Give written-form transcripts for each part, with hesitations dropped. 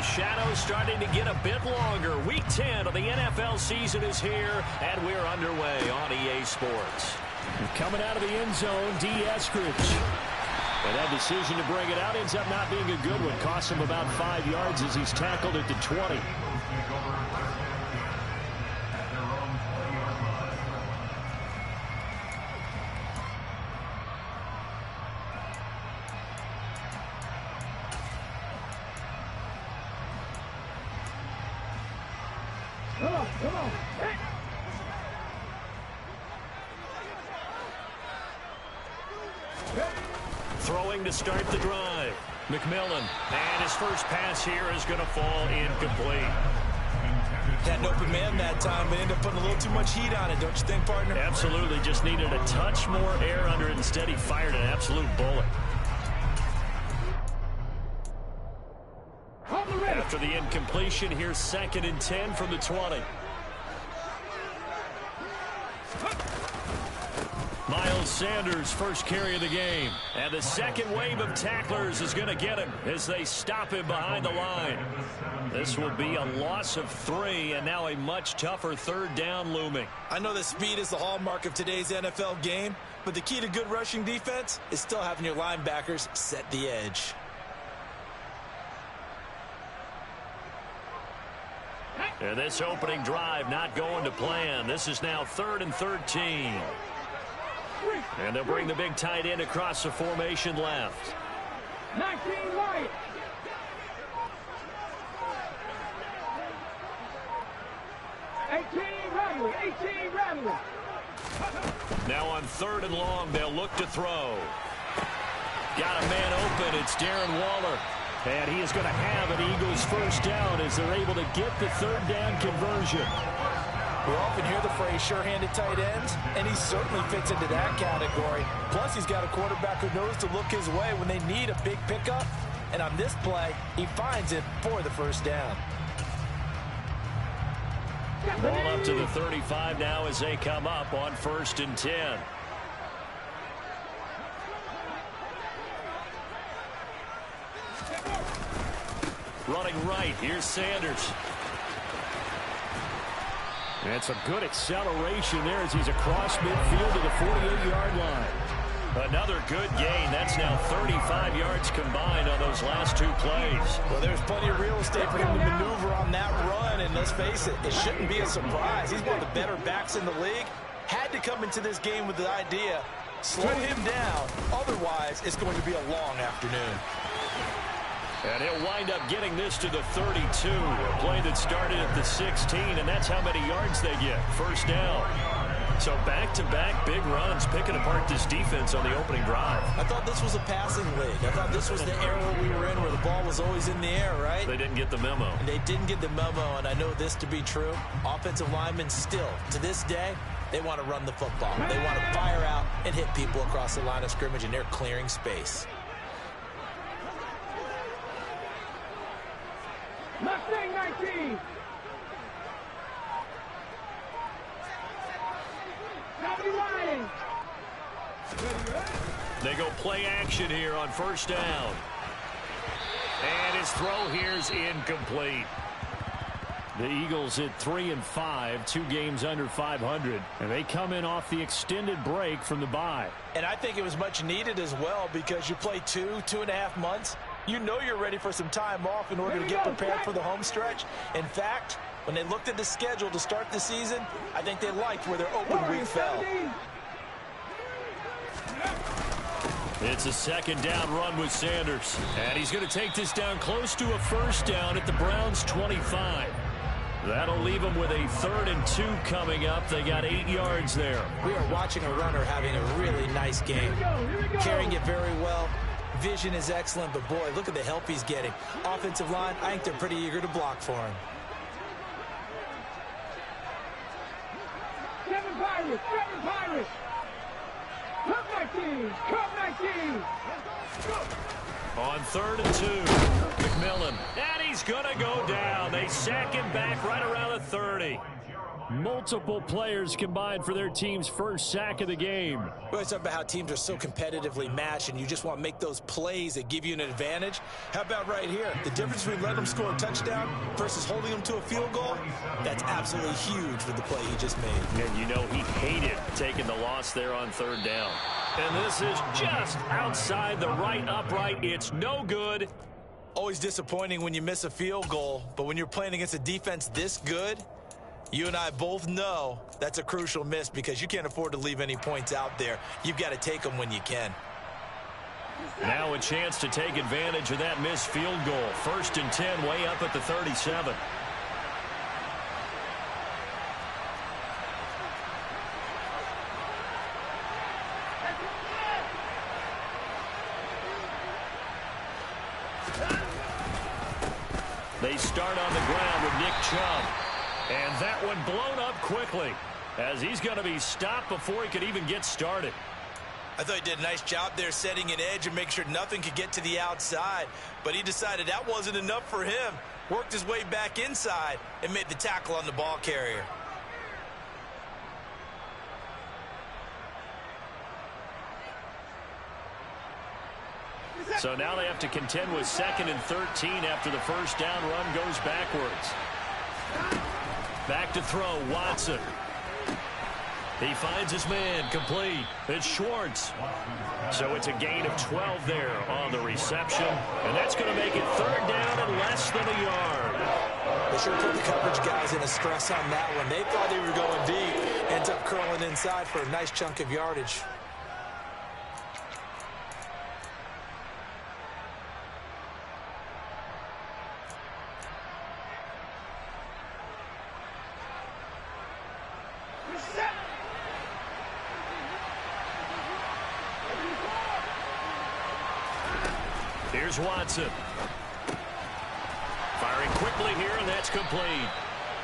shadows starting to get a bit longer. Week 10 of the NFL season is here, and we're underway on EA Sports. Coming out of the end zone, D. Eskridge. And that decision to bring it out ends up not being a good one. Costs him about 5 yards as he's tackled at the 20. Come on. Hey. Throwing to start the drive. McMillan. And his first pass here is going to fall incomplete. Had an open man that time, but ended up putting a little too much heat on it, don't you think, partner? Absolutely. Just needed a touch more air under it. Instead, he fired an absolute bullet. After the incompletion, here's 2nd and 10 from the 20. Miles Sanders, first carry of the game. And the second wave of tacklers is going to get him as they stop him behind the line. This will be a loss of 3, and now a much tougher 3rd down looming. I know that speed is the hallmark of today's NFL game, but the key to good rushing defense is still having your linebackers set the edge. And this opening drive not going to plan. This is now 3rd and 13. And they'll bring the big tight end across the formation left. 19 right. Now on 3rd and long, they'll look to throw. Got a man open. It's Darren Waller. And he is going to have an Eagles first down as they're able to get the 3rd down conversion. We often hear the phrase sure-handed tight ends, and he certainly fits into that category. Plus, he's got a quarterback who knows to look his way when they need a big pickup. And on this play, he finds it for the first down. Ball up to the 35 now as they come up on 1st and 10. Running right, here's Sanders. And some good acceleration there as he's across midfield to the 48-yard line. Another good gain. That's now 35 yards combined on those last 2 plays. Well, there's plenty of real estate for him to maneuver on that run, and let's face it, it shouldn't be a surprise. He's one of the better backs in the league. Had to come into this game with the idea, slow him down, otherwise it's going to be a long afternoon. And he'll wind up getting this to the 32. A play that started at the 16, and that's how many yards they get. First down. So back-to-back big runs picking apart this defense on the opening drive. I thought this was a passing league. I thought this was the era we were in where the ball was always in the air, right? They didn't get the memo. And they didn't get the memo, and I know this to be true. Offensive linemen still, to this day, they want to run the football. They want to fire out and hit people across the line of scrimmage, and they're clearing space. Mustang 19. They go play action here on 1st down. And his throw here's incomplete. The Eagles at 3-5, 2 games under 500. And they come in off the extended break from the bye. And I think it was much needed as well because you play 2.5 months. You know you're ready for some time off in order to get prepared for the home stretch. In fact, when they looked at the schedule to start the season, I think they liked where their open week fell. It's a 2nd down run with Sanders. And he's going to take this down close to a 1st down at the Browns' 25. That'll leave them with a 3rd and 2 coming up. They got 8 yards there. We are watching a runner having a really nice game. Carrying it very well. Vision is excellent, but boy, look at the help he's getting. Offensive line, I think they're pretty eager to block for him. Seven Pirates. Cup 19. On 3rd and 2, McMillan. And he's going to go down. They sack him back right around the 30. Multiple players combined for their team's first sack of the game. We always talk about how teams are so competitively matched, and you just want to make those plays that give you an advantage. How about right here? The difference between letting them score a touchdown versus holding them to a field goal, that's absolutely huge with the play he just made. And you know he hated taking the loss there on third down. And this is just outside the right upright. It's no good. Always disappointing when you miss a field goal, but when you're playing against a defense this good, you and I both know that's a crucial miss because you can't afford to leave any points out there. You've got to take them when you can. Now a chance to take advantage of that missed field goal. 1st and 10, way up at the 37. They start on the ground with Nick Chubb. And that one blown up quickly as he's going to be stopped before he could even get started. I thought he did a nice job there setting an edge and make sure nothing could get to the outside. But he decided that wasn't enough for him. Worked his way back inside and made the tackle on the ball carrier. So now they have to contend with 2nd and 13 after the first down run goes backwards. Back to throw, Watson. He finds his man, complete. It's Schwartz. So it's a gain of 12 there on the reception. And that's going to make it 3rd down and less than a yard. They sure put the coverage guys in a stress on that one. They thought they were going deep. Ends up curling inside for a nice chunk of yardage. Here's Watson. Firing quickly here, and that's complete.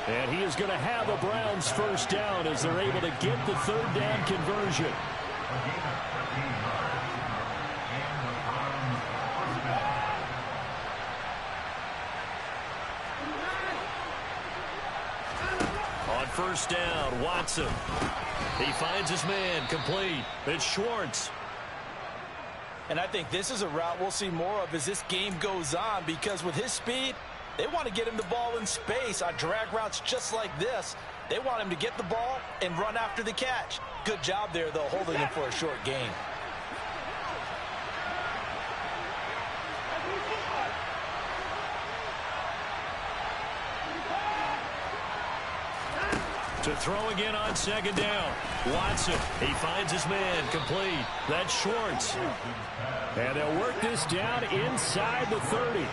And he is going to have the Browns first down as they're able to get the 3rd down conversion. On 1st down, Watson. He finds his man, complete. It's Schwartz. And I think this is a route we'll see more of as this game goes on, because with his speed, they want to get him the ball in space on drag routes just like this. They want him to get the ball and run after the catch. Good job there, though, holding him for a short gain. To throw again on 2nd down. Watson, he finds his man, complete. That's Schwartz. And they'll work this down inside the 30.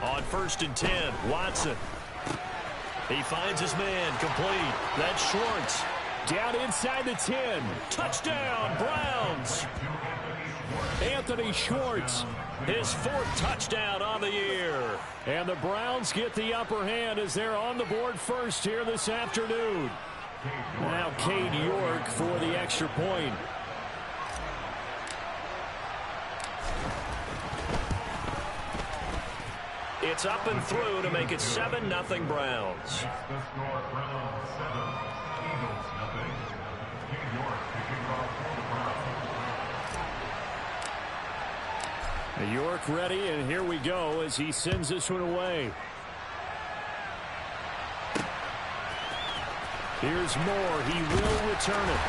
On 1st and 10, Watson. He finds his man, complete. That's Schwartz. Down inside the 10. Touchdown, Browns. Anthony Schwartz. His 4th touchdown on the year. And the Browns get the upper hand as they're on the board first here this afternoon. Now Cade York for the extra point. It's up and through to make it 7-0 Browns. York ready, and here we go as he sends this one away. Here's Moore. He will return it.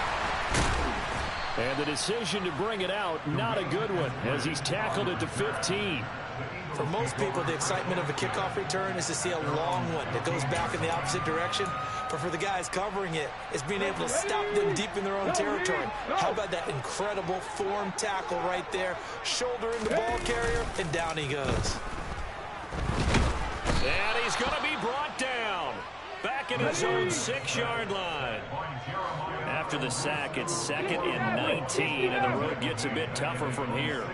And the decision to bring it out, not a good one, as he's tackled at the 15. For most people, the excitement of a kickoff return is to see a long one that goes back in the opposite direction. But for the guys covering it, it's being able to stop them deep in their own territory. How about that incredible form tackle right there? Shouldering the ball carrier, and down he goes. And he's going to be brought down. back at his own 6-yard line. After the sack, it's 2nd and 19, and the road gets a bit tougher from here.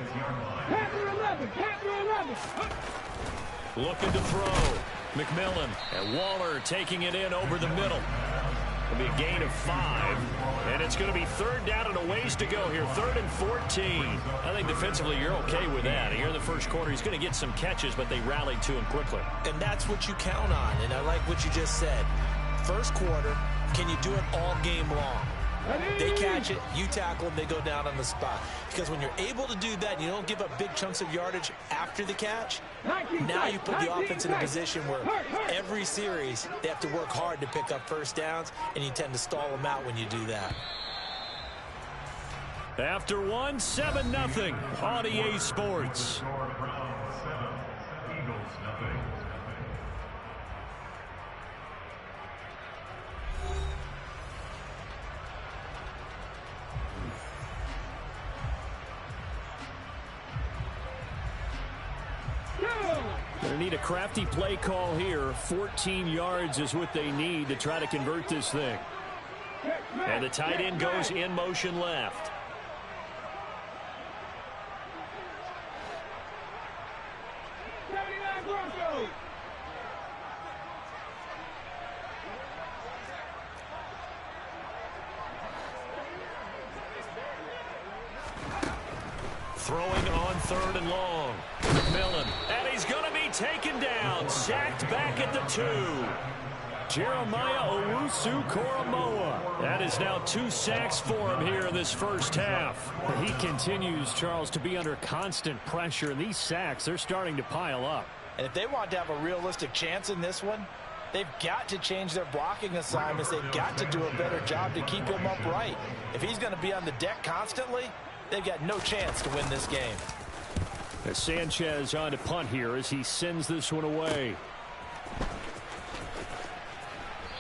Panther 11, Panther 11. Looking to throw. McMillan and Waller taking it in over the middle. It'll be a gain of 5, and it's going to be 3rd down and a ways to go here. 3rd and 14. I think defensively you're okay with that. Here in the first quarter, he's going to get some catches, but they rallied to him quickly. And that's what you count on, and I like what you just said. First quarter, can you do it all game long? They catch it, you tackle them, they go down on the spot. Because when you're able to do that, you don't give up big chunks of yardage after the catch, now you put the offense in a position where every series they have to work hard to pick up first downs, and you tend to stall them out when you do that. After 7-0 on EA Sports. Going to need a crafty play call here. 14 yards is what they need to try to convert this thing. And the tight end goes in motion left. Throwing on 3rd and long. McMillan, and he's going to be taken down. Sacked back at the 2. Jeremiah Owusu-Koramoah. That is now 2 sacks for him here in this first half. He continues, Charles, to be under constant pressure, and these sacks, they're starting to pile up. And if they want to have a realistic chance in this one, they've got to change their blocking assignments. They've got to do a better job to keep him upright. If he's going to be on the deck constantly, they've got no chance to win this game. Sanchez on to punt here as he sends this one away.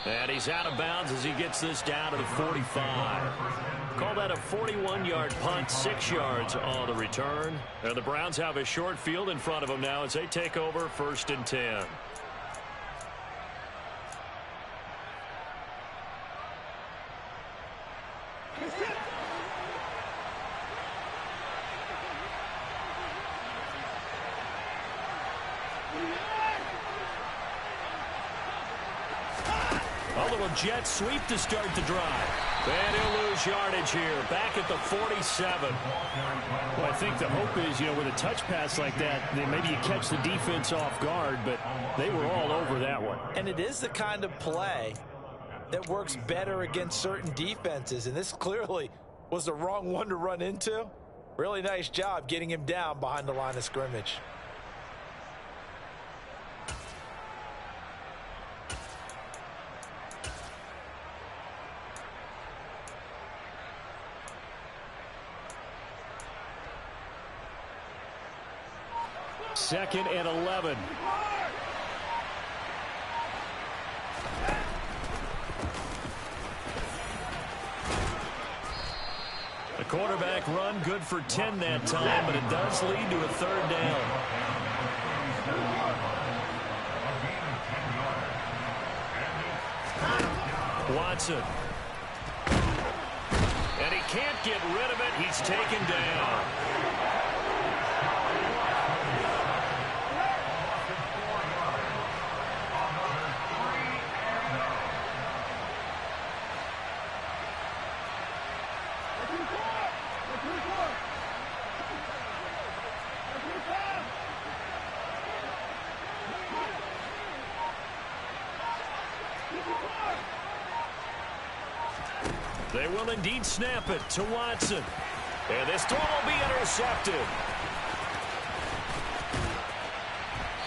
And he's out of bounds as he gets this down to the 45. Call that a 41-yard punt, 6 yards on the return. And the Browns have a short field in front of them now as they take over 1st and 10. Jet sweep to start the drive. And he'll lose yardage here. Back at the 47. Well, I think the hope is, with a touch pass like that, then maybe you catch the defense off guard, but they were all over that one. And it is the kind of play that works better against certain defenses, and this clearly was the wrong one to run into. Really nice job getting him down behind the line of scrimmage. Second and 11. The quarterback run good for 10 that time, but it does lead to a 3rd down. Watson. And he can't get rid of it. He's taken down. They will indeed snap it to Watson. And this throw will be intercepted.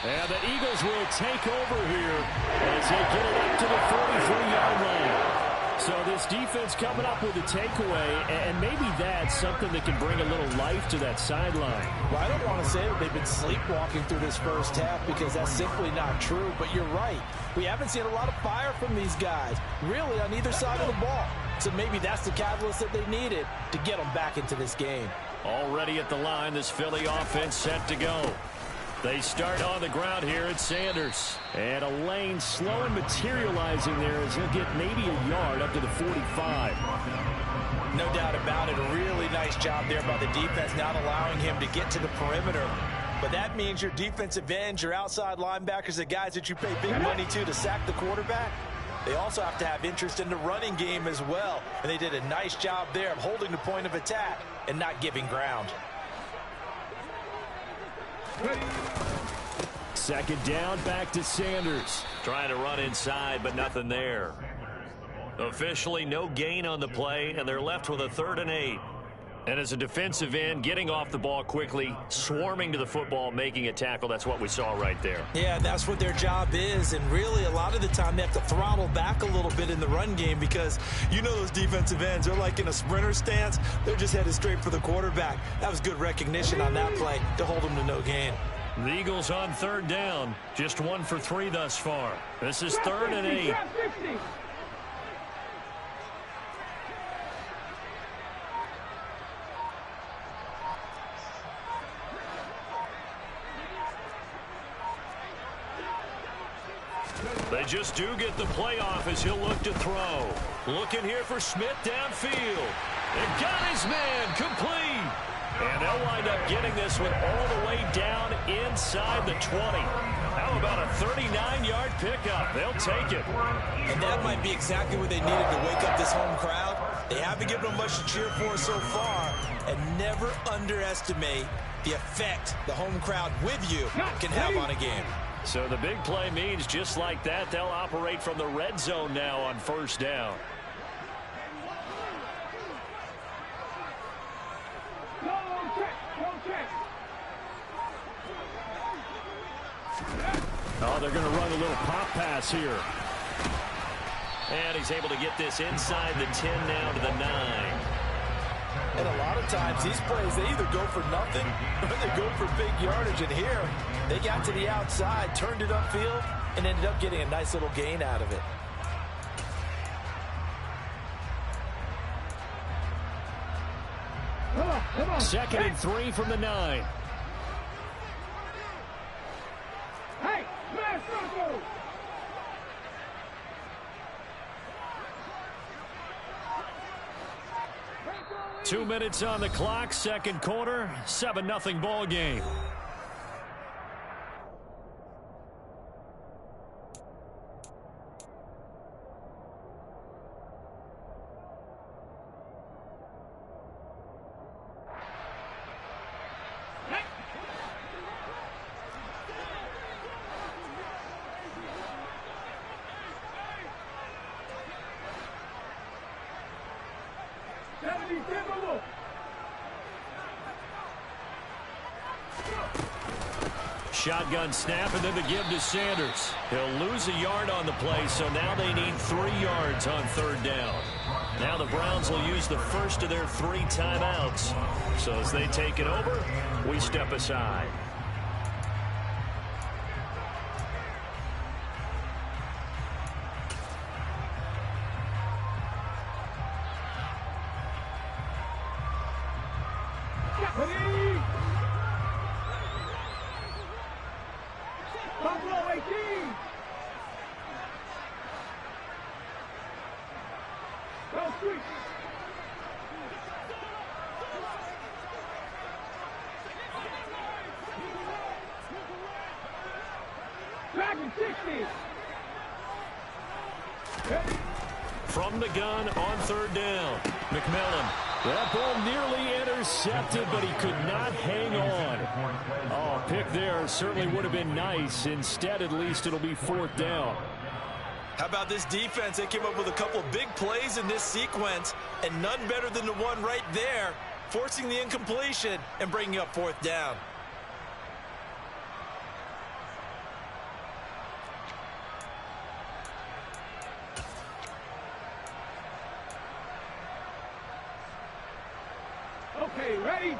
And the Eagles will take over here as they get it up to the 43-yard line. So this defense coming up with a takeaway, and maybe that's something that can bring a little life to that sideline. Well, I don't want to say that they've been sleepwalking through this first half because that's simply not true, but you're right. We haven't seen a lot of fire from these guys, really, on either side of the ball. So maybe that's the catalyst that they needed to get them back into this game. Already at the line, this Philly offense set to go. They start on the ground here at Sanders. And a lane slow and materializing there as he'll get maybe a yard up to the 45. No doubt about it. A really nice job there by the defense, not allowing him to get to the perimeter. But that means your defensive ends, your outside linebackers, the guys that you pay big money to sack the quarterback, they also have to have interest in the running game as well. And they did a nice job there of holding the point of attack and not giving ground. Second down, back to Sanders. Trying to run inside, but nothing there. Officially, no gain on the play, and they're left with a 3rd and 8. And as a defensive end, getting off the ball quickly, swarming to the football, making a tackle, that's what we saw right there. Yeah, that's what their job is. And really, a lot of the time, they have to throttle back a little bit in the run game because you know those defensive ends, they're like in a sprinter stance. They're just headed straight for the quarterback. That was good recognition on that play to hold them to no gain. The Eagles on 3rd down. Just 1 for 3 thus far. This is 3rd and 8. They just do get the play off as he'll look to throw. Looking here for Smith downfield. And got his man complete. And they'll wind up getting this one all the way down inside the 20. How about a 39-yard pickup? They'll take it. And that might be exactly what they needed to wake up this home crowd. They haven't given them much to cheer for so far. And never underestimate the effect the home crowd with you can have on a game. So the big play means just like that, they'll operate from the red zone now on 1st down. Oh, they're going to run a little pop pass here. And he's able to get this inside the 10 now to the 9. And a lot of times, these plays, they either go for nothing or they go for big yardage. And here, they got to the outside, turned it upfield, and ended up getting a nice little gain out of it. Come on. 2nd and 3 from the 9. Hey, smash Bronco. 2 minutes on the clock, 2nd quarter, 7-0 ball game. Shotgun snap and then the give to Sanders. He'll lose a yard on the play, so now they need 3 yards on 3rd down. Now the Browns will use the first of their 3 timeouts. So as they take it over, we step aside. From the gun on 3rd down, McMillan. That ball nearly intercepted, but he could not hang on. Oh, pick there certainly would have been nice. Instead, at least it'll be 4th down. How about this defense? They came up with a couple of big plays in this sequence, and none better than the one right there, forcing the incompletion and bringing up 4th down. Okay, ready?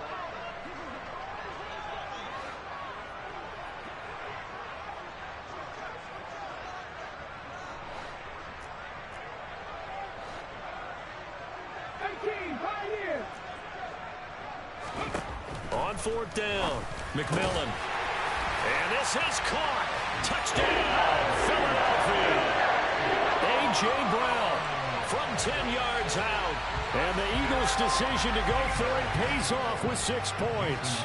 On 4th down, McMillan. this is caught. Touchdown, Philadelphia. A.J. Brown from 10 yards out. And the Eagles' decision to go for it pays off with 6 points.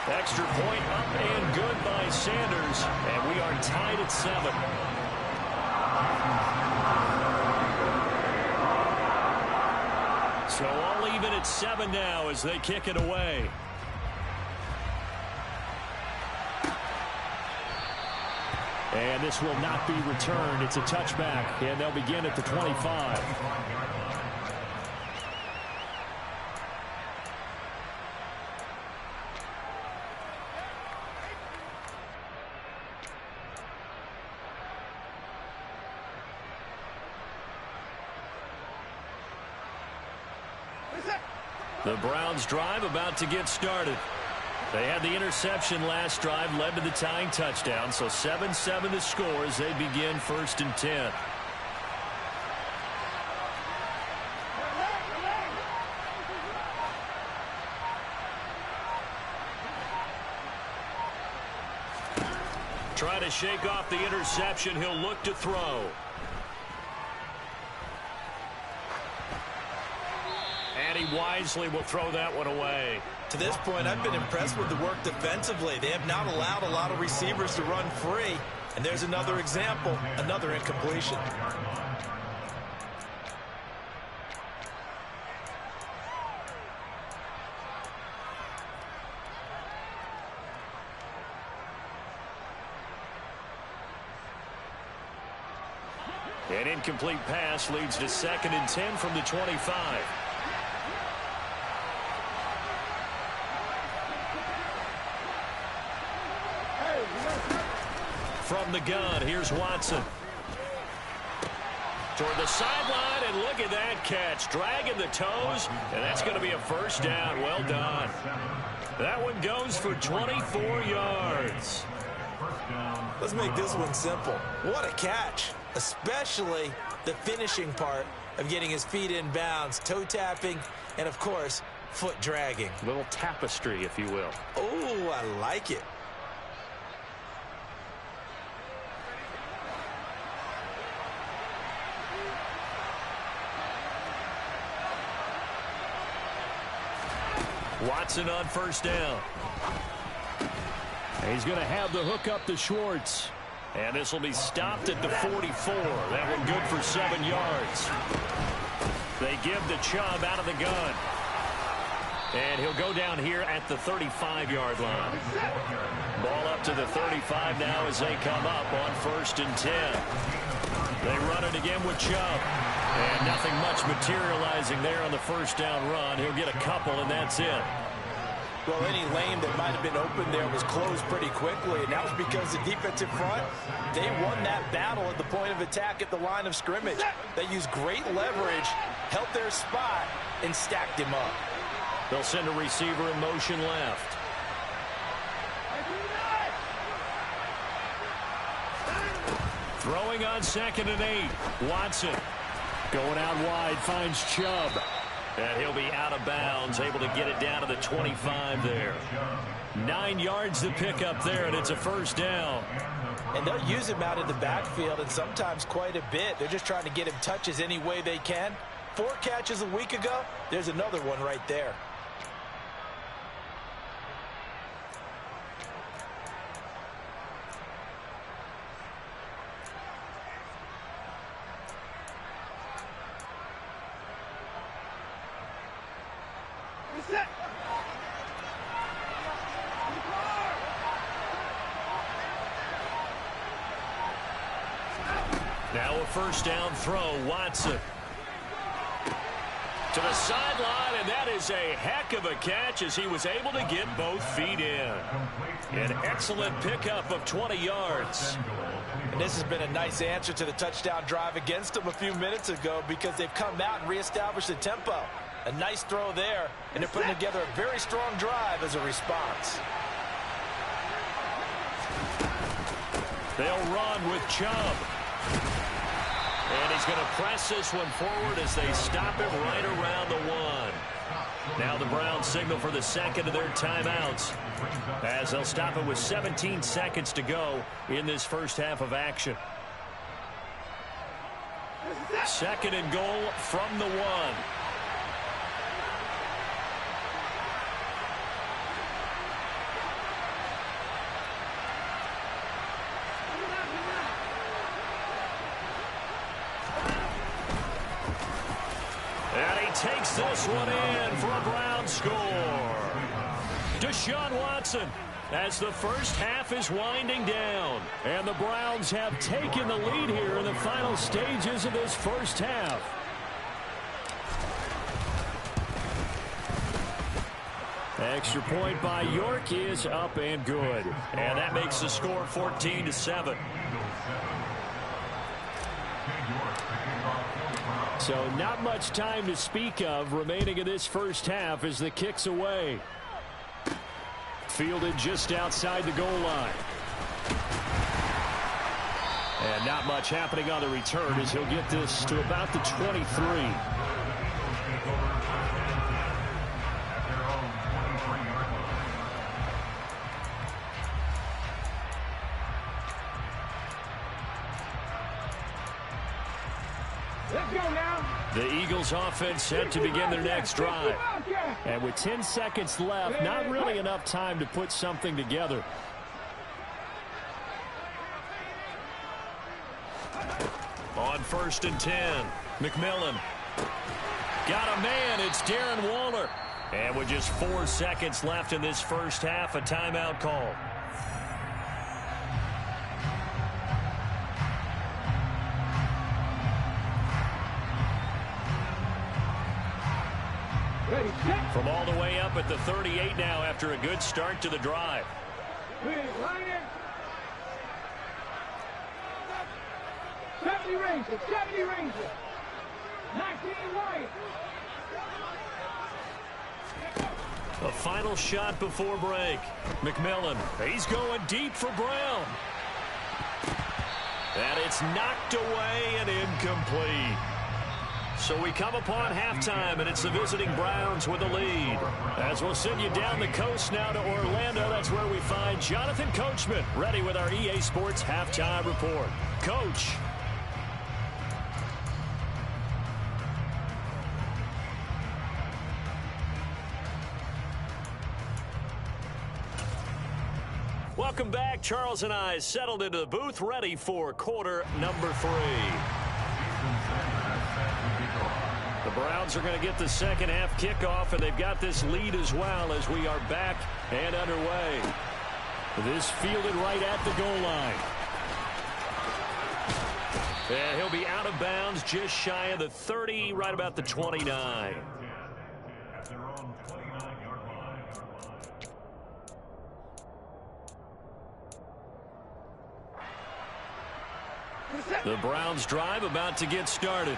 Extra point up and good by Sanders. And we are tied at 7. So all even at 7 now as they kick it away. And this will not be returned. It's a touchback, and they'll begin at the 25. The Browns drive about to get started. They had the interception last drive, led to the tying touchdown. So 7-7 the score as they begin 1st and 10. Try to shake off the interception. He'll look to throw. And he wisely will throw that one away. To this point, I've been impressed with the work defensively. They have not allowed a lot of receivers to run free. And there's another example, another incompletion. An incomplete pass leads to 2nd and 10 from the 25. From the gun, here's Watson. Toward the sideline, and look at that catch. Dragging the toes, and that's going to be a 1st down. Well done. That one goes for 24 yards. Let's make this one simple. What a catch, especially the finishing part of getting his feet in bounds, toe tapping, and, of course, foot dragging. Little tapestry, if you will. Oh, I like it. Watson on 1st down. He's going to have the hook up to Schwartz. And this will be stopped at the 44. That one good for 7 yards. They give the Chubb out of the gun. And he'll go down here at the 35-yard line. Ball up to the 35 now as they come up on 1st and 10. They run it again with Chubb. And nothing much materializing there on the 1st down run. He'll get a couple, and that's it. Well, any lane that might have been open there was closed pretty quickly, and that was because the defensive front, they won that battle at the point of attack at the line of scrimmage. They used great leverage, held their spot, and stacked him up. They'll send a receiver in motion left. Throwing on 2nd and 8. Watson going out wide, finds Chubb. And he'll be out of bounds, able to get it down to the 25 there. 9 yards to pick up there, and it's a 1st down. And they'll use him out in the backfield, and sometimes quite a bit. They're just trying to get him touches any way they can. 4 catches a week ago, there's another one right there. Now a 1st down throw, Watson. To the sideline, and that is a heck of a catch as he was able to get both feet in. An excellent pickup of 20 yards. And this has been a nice answer to the touchdown drive against them a few minutes ago because they've come out and reestablished the tempo. A nice throw there, and they're putting together a very strong drive as a response. They'll run with Chubb. And he's going to press this one forward as they stop him right around the 1. Now the Browns signal for the second of their timeouts as they'll stop it with 17 seconds to go in this first half of action. Second and goal from the 1. And he takes this one in for a Brown score. Deshaun Watson as the first half is winding down. And the Browns have taken the lead here in the final stages of this first half. Extra point by York is up and good. And that makes the score 14-7. So not much time to speak of remaining in this first half as the kick's away. Fielded just outside the goal line. And not much happening on the return as he'll get this to about the 23. Let's go now. The Eagles offense set to begin their next drive. And with 10 seconds left, not really enough time to put something together. On 1st and 10, McMillan. Got a man, it's Darren Waller. And with just 4 seconds left in this first half, a timeout call. Ready, set. From all the way up at the 38 now after a good start to the drive. Line it. 70 Rangers, 70 Rangers. 19 Wyatt. A final shot before break. McMillan, he's going deep for Brown. And it's knocked away and incomplete. So we come upon halftime, and it's the visiting Browns with the lead. As we'll send you down the coast now to Orlando, that's where we find Jonathan Coachman, ready with our EA Sports Halftime Report. Coach. Welcome back. Charles and I settled into the booth, ready for quarter number 3. The Browns are going to get the second half kickoff, and they've got this lead as well as we are back and underway. This fielded right at the goal line. And he'll be out of bounds just shy of the 30, right about the 29. The Browns drive about to get started.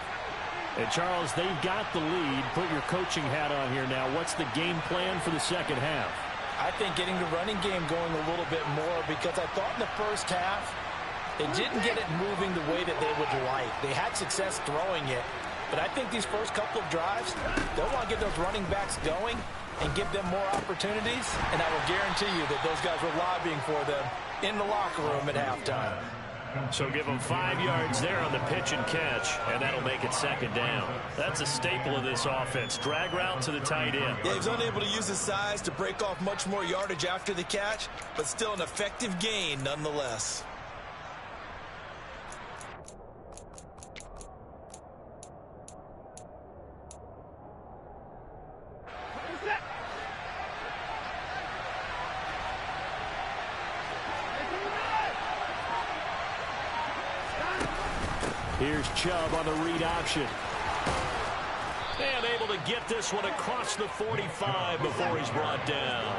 And Charles, they've got the lead. Put your coaching hat on here now. What's the game plan for the second half? I think getting the running game going a little bit more, because I thought in the first half they didn't get it moving the way that they would like. They had success throwing it, but I think these first couple of drives, they'll want to get those running backs going and give them more opportunities, and I will guarantee you that those guys were lobbying for them in the locker room at halftime. So give them 5 yards there on the pitch and catch, and that'll make it second down. That's a staple of this offense. Drag route to the tight end. Yeah, he's unable to use his size to break off much more yardage after the catch, but still an effective gain nonetheless. Here's Chubb on the read option. And able to get this one across the 45 before he's brought down.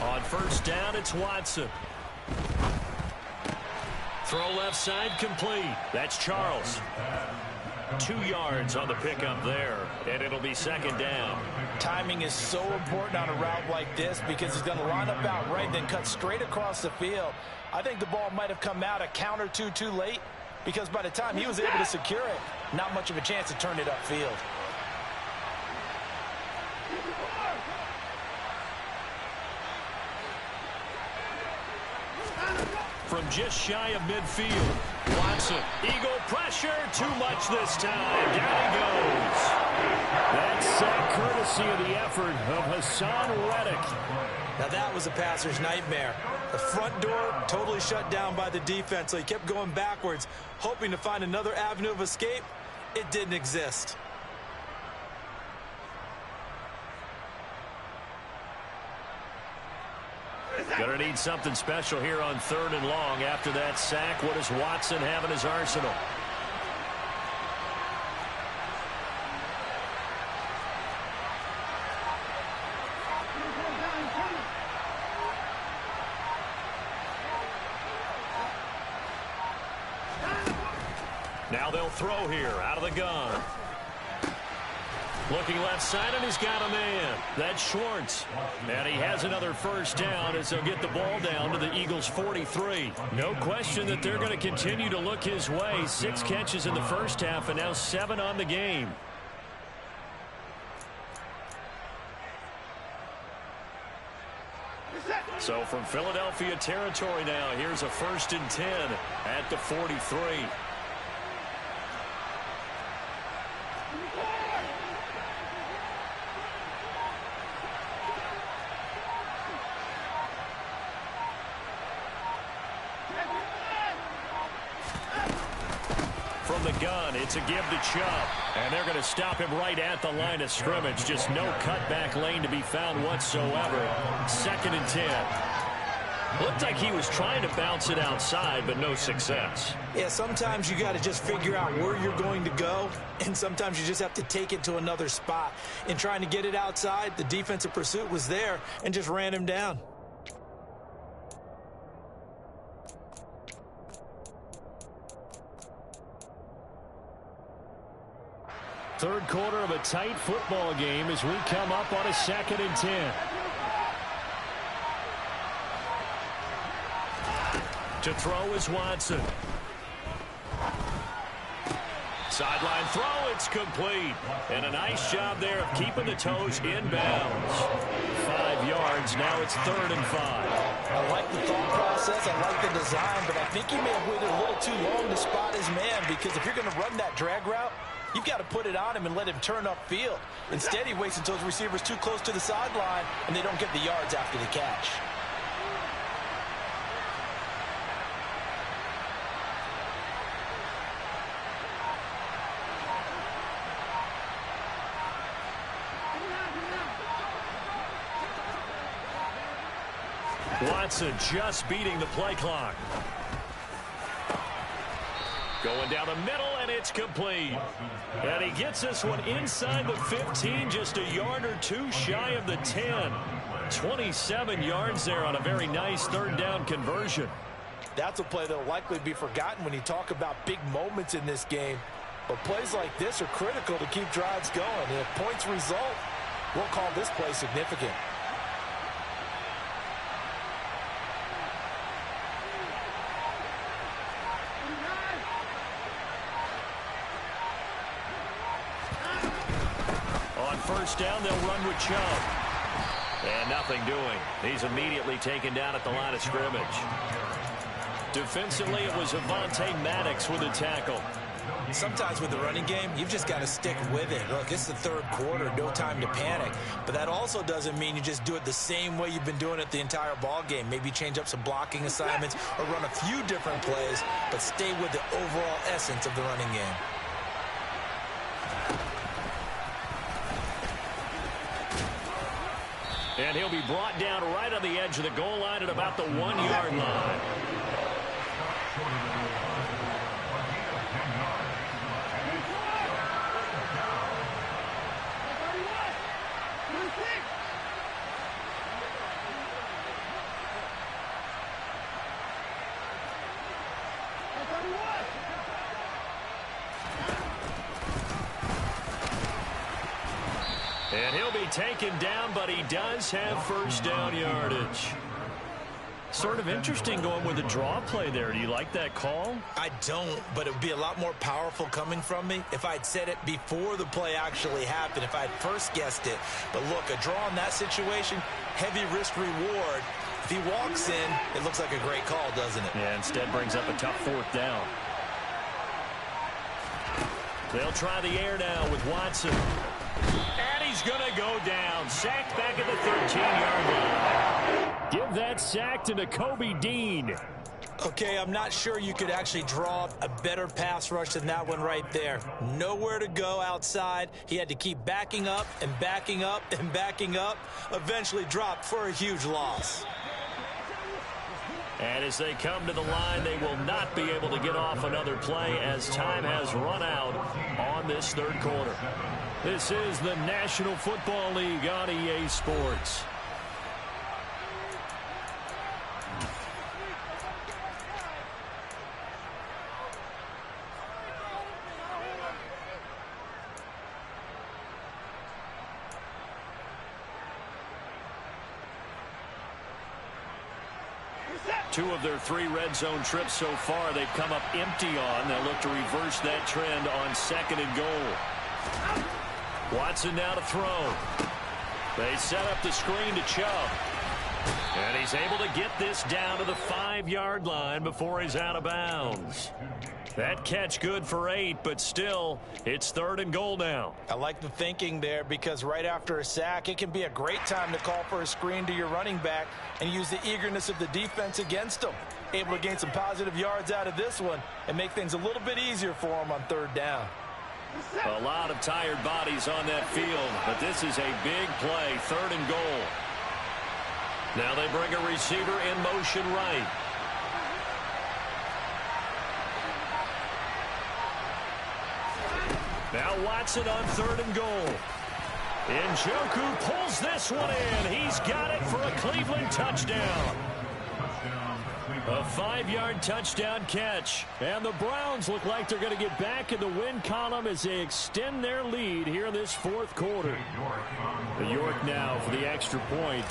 On first down, it's Watson. Throw left side complete. That's Charles. 2 yards on the pickup there, and it'll be second down. Timing is so important on a route like this because he's going to line up out right, then cut straight across the field. I think the ball might have come out a count or two too late because by the time he was able to secure it, not much of a chance to turn it upfield. From just shy of midfield, Watson, Eagle pressure, too much this time. Down he goes. That sack courtesy of the effort of Hassan Reddick. Now that was a passer's nightmare. The front door totally shut down by the defense, so he kept going backwards, hoping to find another avenue of escape. It didn't exist. Gonna need something special here on 3rd and long. After that sack, what does Watson have in his arsenal? Now they'll throw here out of the gun. Looking left side, and he's got a man. That's Schwartz. And he has another first down as they'll get the ball down to the Eagles' 43. No question that they're going to continue to look his way. 6 catches in the first half, and now 7 on the game. So from Philadelphia territory now, here's a 1st and 10 at the 43. From the gun, it's a give to Chubb. And they're going to stop him right at the line of scrimmage. Just no cutback lane to be found whatsoever. 2nd and 10. Looked like he was trying to bounce it outside, but no success. Yeah, sometimes you got to just figure out where you're going to go, and sometimes you just have to take it to another spot. In trying to get it outside, the defensive pursuit was there and just ran him down. Third quarter of a tight football game as we come up on a 2nd and 10. To throw is Watson. Sideline throw, it's complete. And a nice job there of keeping the toes inbounds. 5 yards, now it's 3rd and 5. I like the thought process, I like the design, but I think he may have waited a little too long to spot his man because if you're going to run that drag route, you've got to put it on him and let him turn upfield. Instead, he waits until his receiver's too close to the sideline and they don't get the yards after the catch. Watson just beating the play clock. Going down the middle, and it's complete. And he gets this one inside the 15, just a yard or two shy of the 10. 27 yards there on a very nice 3rd down conversion. That's a play that will likely be forgotten when you talk about big moments in this game. But plays like this are critical to keep drives going. And if points result, we'll call this play significant. First down, they'll run with Chubb. And nothing doing. He's immediately taken down at the line of scrimmage. Defensively, it was Avonte Maddox with a tackle. Sometimes with the running game, you've just got to stick with it. Look, it's the 3rd quarter, no time to panic. But that also doesn't mean you just do it the same way you've been doing it the entire ball game. Maybe change up some blocking assignments or run a few different plays, but stay with the overall essence of the running game. And he'll be brought down right on the edge of the goal line at about the 1-yard line. taken down, but he does have first down yardage. Sort of interesting going with a draw play there. Do you like that call? I don't, but it would be a lot more powerful coming from me if I'd said it before the play actually happened, if I'd first guessed it. But look, a draw in that situation, heavy risk reward. If he walks in, it looks like a great call, doesn't it? Yeah, instead brings up a tough fourth down. They'll try the air now with Watson. And he's going to go down. Sacked back at the 13-yard line. Give that sack to Nakobe Dean. Okay, I'm not sure you could actually draw a better pass rush than that one right there. Nowhere to go outside. He had to keep backing up and backing up and backing up. Eventually dropped for a huge loss. And as they come to the line, they will not be able to get off another play as time has run out on this third quarter. This is the National Football League on EA Sports. Two of their 3 red zone trips so far they've come up empty on. They'll look to reverse that trend on 2nd and goal. Watson now to throw. They set up the screen to Chubb. And he's able to get this down to the 5-yard line before he's out of bounds. That catch good for 8, but still, it's 3rd and goal now. I like the thinking there because right after a sack, it can be a great time to call for a screen to your running back and use the eagerness of the defense against him. Able to gain some positive yards out of this one and make things a little bit easier for him on 3rd down. A lot of tired bodies on that field, but this is a big play, 3rd and goal. Now they bring a receiver in motion right. Now Watson on 3rd and goal. Njoku pulls this one in. He's got it for a Cleveland touchdown. A 5-yard touchdown catch. And the Browns look like they're going to get back in the win column as they extend their lead here in this 4th quarter. The York now for the extra point.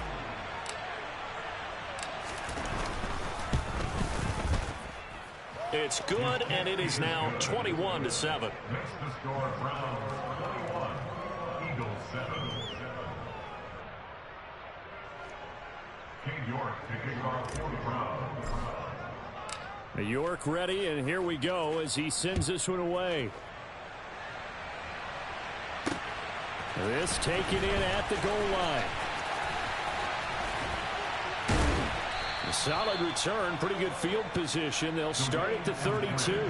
It's good, and it is now 21-7. York ready, and here we go as he sends this one away. This taken in at the goal line. A solid return, pretty good field position. They'll start at the 32.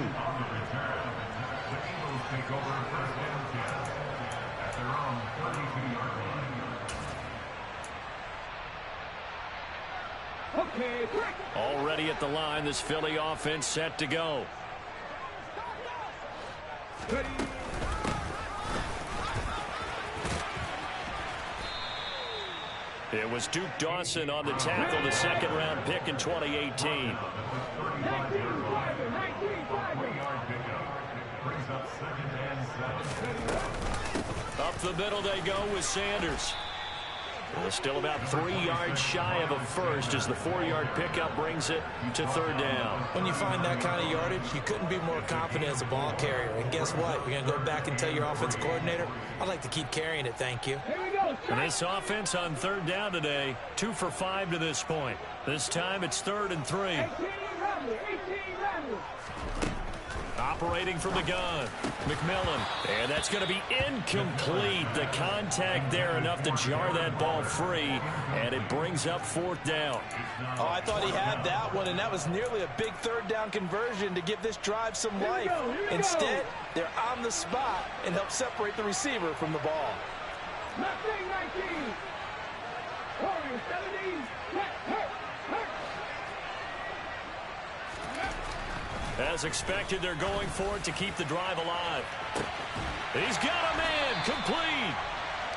Already at the line, this Philly offense set to go. It was Duke Dawson on the tackle, the 2nd-round pick in 2018. Up the middle they go with Sanders. Still about 3 yards shy of a first as the 4-yard pickup brings it to 3rd down. When you find that kind of yardage, you couldn't be more confident as a ball carrier. And guess what? You're going to go back and tell your offensive coordinator, I'd like to keep carrying it, thank you. And this offense on 3rd down today, 2 for 5 to this point. This time it's 3rd and 3. Operating from the gun, McMillan. And that's going to be incomplete. The contact there enough to jar that ball free, and it brings up 4th down. Oh, I thought he had that one, and that was nearly a big 3rd down conversion to give this drive some life. Instead, they're on the spot and help separate the receiver from the ball. Mustang 19. Warriors 17. As expected, they're going for it to keep the drive alive. He's got a man complete.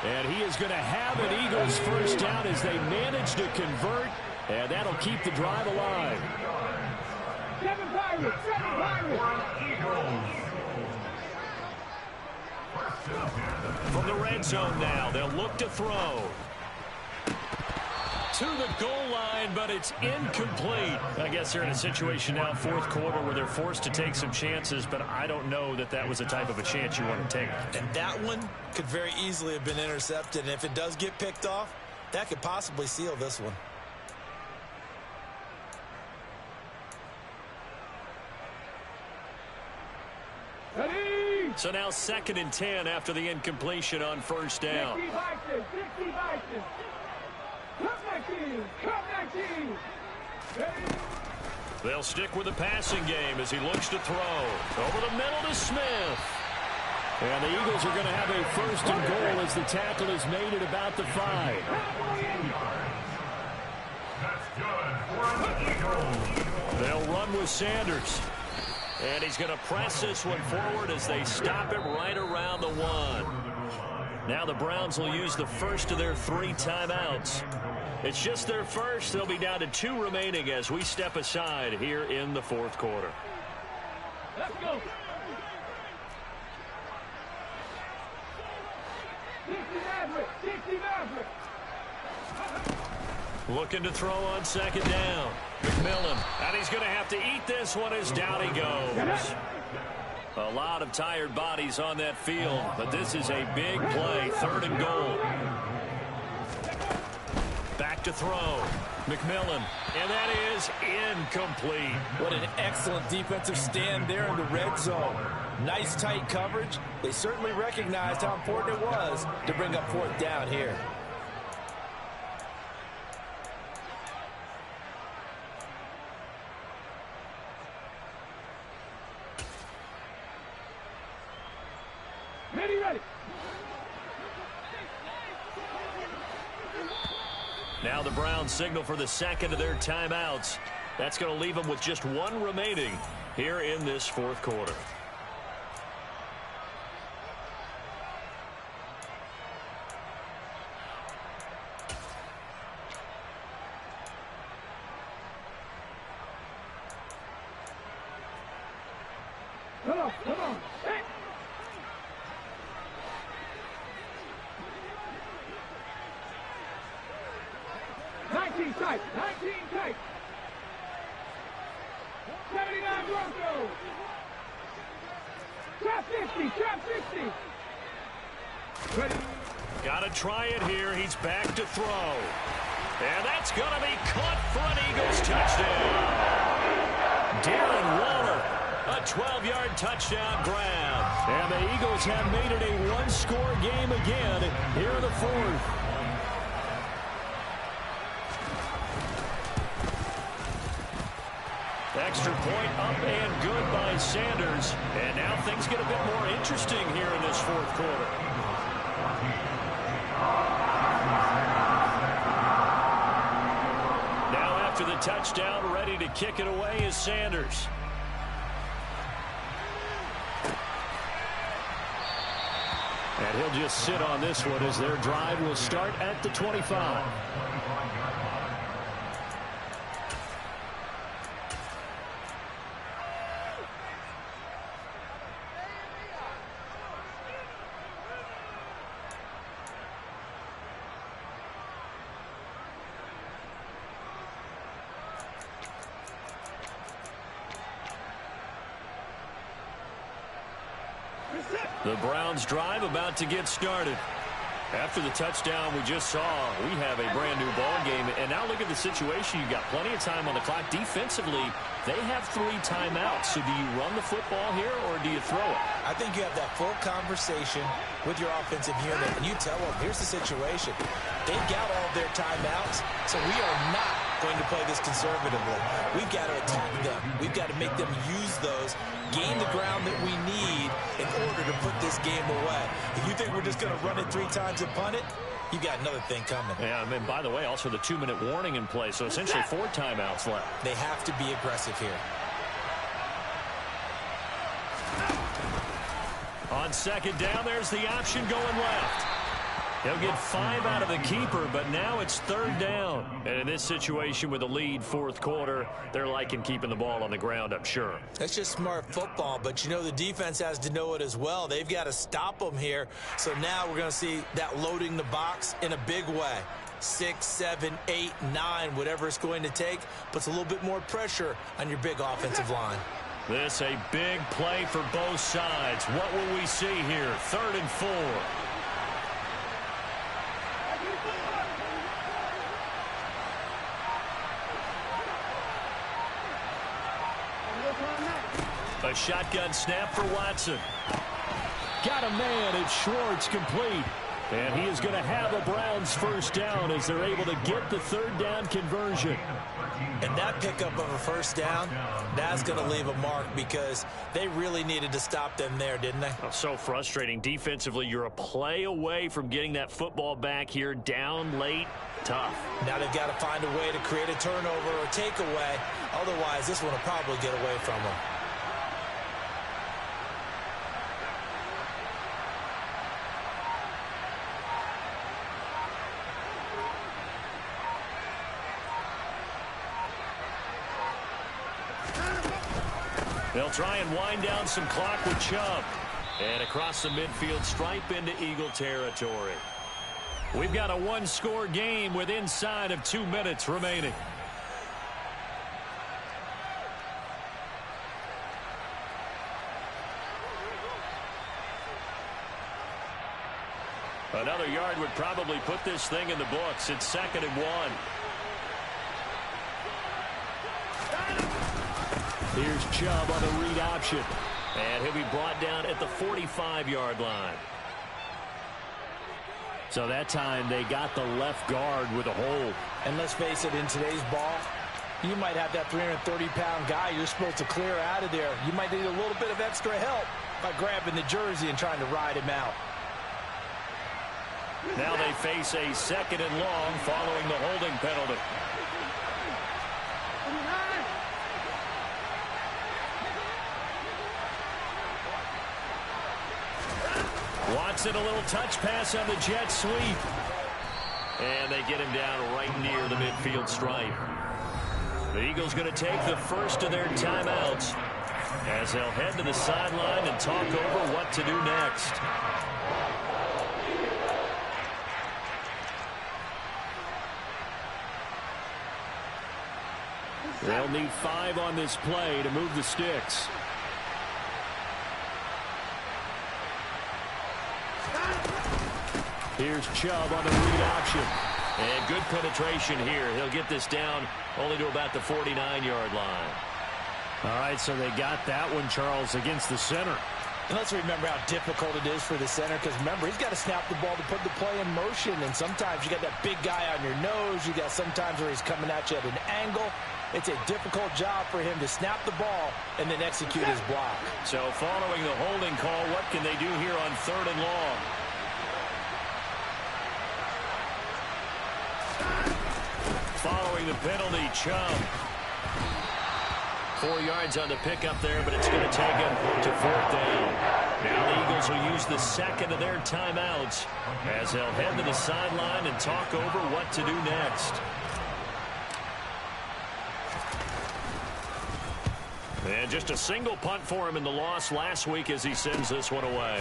And he is going to have an Eagles first down as they manage to convert, and that'll keep the drive alive. 7 Pirates. From the red zone now, they'll look to throw. To the goal line, but it's incomplete. I guess they're in a situation now, fourth quarter, where they're forced to take some chances, but I don't know that that was the type of a chance you want to take. And that one could very easily have been intercepted, and if it does get picked off, that could possibly seal this one. Ready? So now 2nd and 10 after the incompletion on first down. 60 Vikings. Come back in. Ready? They'll stick with the passing game as he looks to throw. Over the middle to Smith. And the Eagles are going to have a 1st and goal as the tackle is made at about the 5. They'll run with Sanders. And he's going to press this one forward as they stop it right around the 1. Now the Browns will use the first of their 3 timeouts. It's just their first. They'll be down to 2 remaining as we step aside here in the 4th quarter. Let's go. 60 Maverick. Looking to throw on 2nd down. McMillan. And he's going to have to eat this one as down he goes. A lot of tired bodies on that field, but this is a big play. 3rd and goal. Back to throw. McMillan. And that is incomplete. What an excellent defensive stand there in the red zone. Nice tight coverage. They certainly recognized how important it was to bring up 4th down here. Ready. Now the Browns signal for the 2nd of their timeouts. That's going to leave them with just 1 remaining here in this 4th quarter. Come on. Hey. Tight. 19 tight. 79 Broncos. Trap 50. Ready. Got to try it here. He's back to throw. And that's going to be caught for an Eagles touchdown. Darren Waller, a 12-yard touchdown grab. And the Eagles have made it a 1-score game again here in the 4th. Extra point up and good by Sanders. And now things get a bit more interesting here in this 4th quarter. Now after the touchdown, ready to kick it away is Sanders. And he'll just sit on this one as their drive will start at the 25. The Browns drive about to get started. After the touchdown we just saw, we have a brand new ball game. And now look at the situation. You've got plenty of time on the clock. Defensively, they have 3 timeouts. So do you run the football here or do you throw it? I think you have that full conversation with your offensive unit, and you tell them, here's the situation. They've got all their timeouts, so we are not going to play this conservatively. We've got to attack them. We've got to make them use those, gain the ground that we need in order to put this game away. If you think we're just going to run it 3 times and punt it, you got another thing coming. Yeah, and by the way, also the 2-minute warning in play, so essentially 4 timeouts left. They have to be aggressive here. On 2nd down, there's the option going left. He'll get 5 out of the keeper, but now it's 3rd down. And in this situation with a lead, 4th quarter, they're liking keeping the ball on the ground, I'm sure. That's just smart football, but you know the defense has to know it as well. They've got to stop them here. So now we're going to see that loading the box in a big way. 6, 7, 8, 9, whatever it's going to take, puts a little bit more pressure on your big offensive line. This a big play for both sides. What will we see here? 3rd and 4. A shotgun snap for Watson. Got a man, it's Schwartz, complete. And he is going to have a Browns 1st down as they're able to get the 3rd down conversion. And that pickup of a 1st down, that's going to leave a mark because they really needed to stop them there, didn't they? Oh, so frustrating. Defensively, you're a play away from getting that football back here, down late. Tough. Now they've got to find a way to create a turnover or takeaway. Otherwise, this one will probably get away from them. They'll try and wind down some clock with Chubb. And across the midfield stripe into Eagle territory. We've got a 1-score game with inside of 2 minutes remaining. Another yard would probably put this thing in the books. It's 2nd and 1. Here's Chubb on the read option. And he'll be brought down at the 45-yard line. So that time they got the left guard with a hold. And let's face it, in today's ball, you might have that 330-pound guy you're supposed to clear out of there. You might need a little bit of extra help by grabbing the jersey and trying to ride him out. Now they face a 2nd and long following the holding penalty. Watson, a little touch pass on the jet sweep. And they get him down right near the midfield stripe. The Eagles going to take the first of their timeouts as they'll head to the sideline and talk over what to do next. They'll need 5 on this play to move the sticks. Here's Chubb on the read option. And good penetration here. He'll get this down only to about the 49-yard line. All right, so they got that one, Charles, against the center. And let's remember how difficult it is for the center, because remember, he's got to snap the ball to put the play in motion, and sometimes you got that big guy on your nose. You got sometimes where he's coming at you at an angle. It's a difficult job for him to snap the ball and then execute his block. So following the holding call, what can they do here on 3rd and long? Following the penalty, Chubb. 4 yards on the pickup there, but it's going to take him to 4th down. Now the Eagles will use the 2nd of their timeouts as they'll head to the sideline and talk over what to do next. And just a single punt for him in the loss last week as he sends this one away.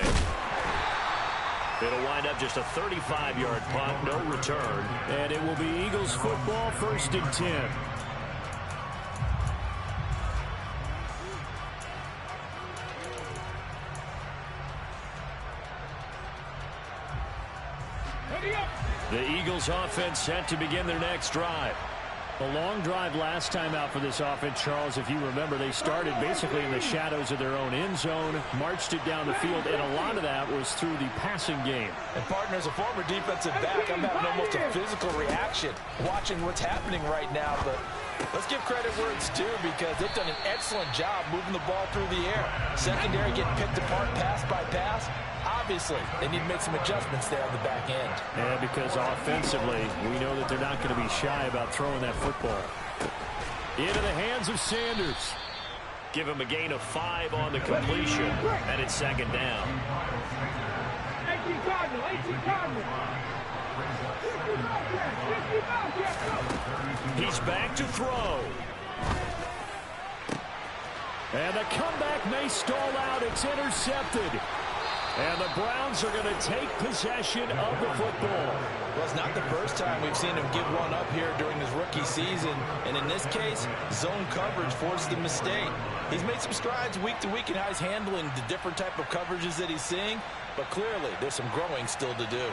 It'll wind up just a 35-yard punt, no return. And it will be Eagles football, 1st and 10. The Eagles offense set to begin their next drive. A long drive last time out for this offense, Charles. If you remember, they started basically in the shadows of their own end zone, marched it down the field, and a lot of that was through the passing game. And, partner, as a former defensive back, I'm having almost a physical reaction watching what's happening right now. But let's give credit where it's due, because they've done an excellent job moving the ball through the air. Secondary getting picked apart pass by pass. Obviously, they need to make some adjustments there on the back end. Yeah, because offensively, we know that they're not going to be shy about throwing that football. Into the hands of Sanders. Give him a gain of 5 on the completion, and it's 2nd down. 18 Cardinal. He's back to throw. And the comeback may stall out. It's intercepted. And the Browns are going to take possession of the football. Well, it's not the first time we've seen him give one up here during his rookie season. And in this case, zone coverage forced the mistake. He's made some strides week to week in how he's handling the different type of coverages that he's seeing. But clearly, there's some growing still to do.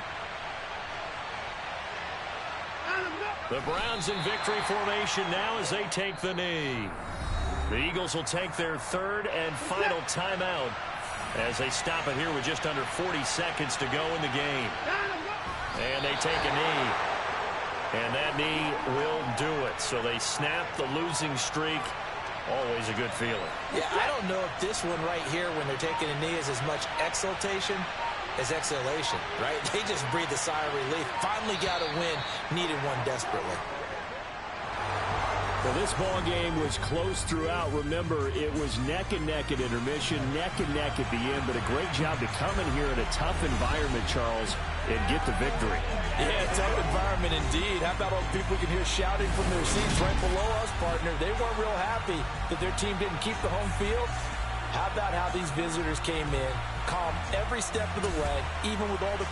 The Browns in victory formation now as they take the knee. The Eagles will take their third and final timeout as they stop it here with just under 40 seconds to go in the game. And they take a knee. And that knee will do it. So they snap the losing streak. Always a good feeling. Yeah, I don't know if this one right here when they're taking a knee is as much exultation as exhalation, right? They just breathe a sigh of relief. Finally got a win. Needed one desperately. Well, this ball game was close throughout. Remember, it was neck and neck at intermission, neck and neck at the end, but a great job to come in here in a tough environment, Charles, and get the victory. Yeah, tough environment indeed. How about all the people we can hear shouting from their seats right below us, partner? They weren't real happy that their team didn't keep the home field. How about how these visitors came in, calm every step of the way, even with all the